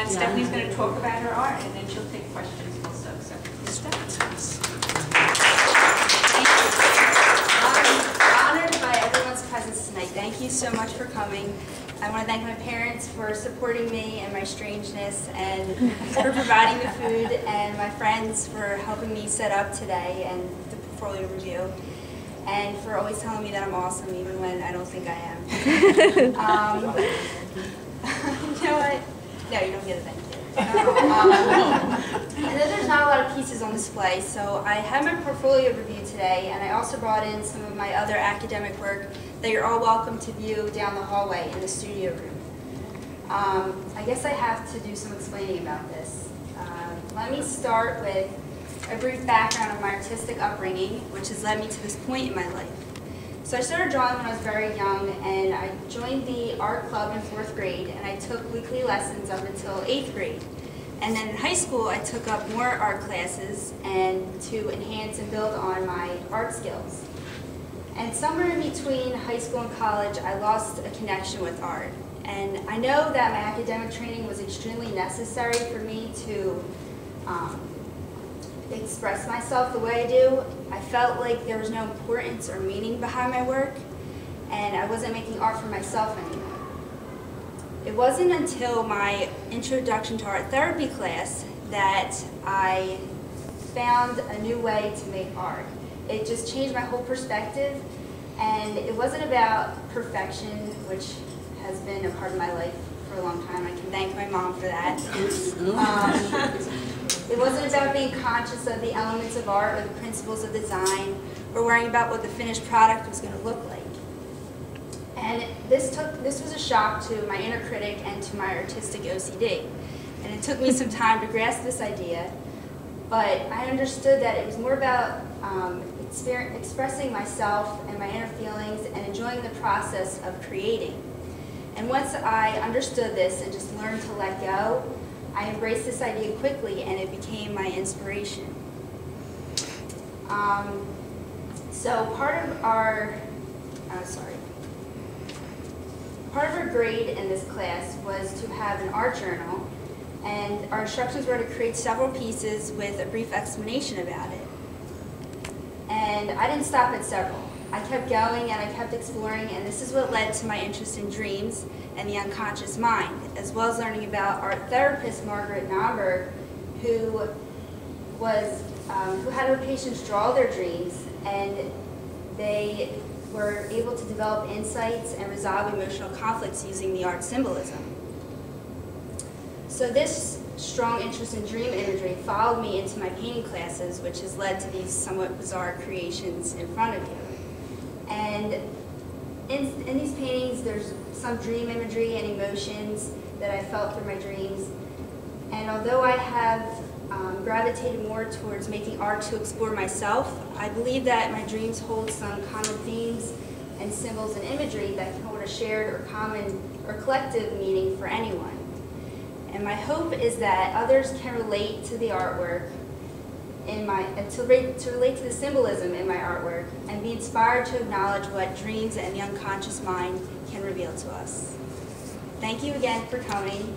And Stephanie's going to talk about her art, and then she'll take questions also. So, Ms. Stephanie. I'm honored by everyone's presence tonight. Thank you so much for coming. I want to thank my parents for supporting me and my strangeness and for providing the food, and my friends for helping me set up today and the portfolio review, and for always telling me that I'm awesome even when I don't think I am. You know what? No, you don't get a thank you. I know there's not a lot of pieces on display, so I had my portfolio review today, and I also brought in some of my other academic work that you're all welcome to view down the hallway in the studio room. I guess I have to do some explaining about this. Let me start with a brief background of my artistic upbringing, which has led me to this point in my life. So I started drawing when I was very young, and I joined the art club in 4th grade, and I took weekly lessons up until 8th grade. And then in high school, I took up more art classes and to enhance and build on my art skills. And somewhere in between high school and college, I lost a connection with art. And I know that my academic training was extremely necessary for me to express myself the way I do. I felt like there was no importance or meaning behind my work, and I wasn't making art for myself anymore. It wasn't until my introduction to art therapy class that I found a new way to make art. It just changed my whole perspective, and it wasn't about perfection, which has been a part of my life for a long time. I can thank my mom for that. It wasn't about being conscious of the elements of art or the principles of design or worrying about what the finished product was going to look like. And this was a shock to my inner critic and to my artistic OCD. And it took me some time to grasp this idea, but I understood that it was more about expressing myself and my inner feelings and enjoying the process of creating. And once I understood this and just learned to let go, I embraced this idea quickly, and it became my inspiration. So part of our grade in this class was to have an art journal, and our instructions were to create several pieces with a brief explanation about it. And I didn't stop at several. I kept going and I kept exploring, and this is what led to my interest in dreams and the unconscious mind, as well as learning about art therapist Margaret Nomberg, who had her patients draw their dreams, and they were able to develop insights and resolve emotional conflicts using the art symbolism. So this strong interest in dream imagery followed me into my painting classes, which has led to these somewhat bizarre creations in front of you. And in these paintings, there's some dream imagery and emotions that I felt through my dreams. And although I have gravitated more towards making art to explore myself, I believe that my dreams hold some common themes and symbols and imagery that can hold a shared or common or collective meaning for anyone. And my hope is that others can relate to the artwork to relate to the symbolism in my artwork and be inspired to acknowledge what dreams and the unconscious mind can reveal to us. Thank you again for coming.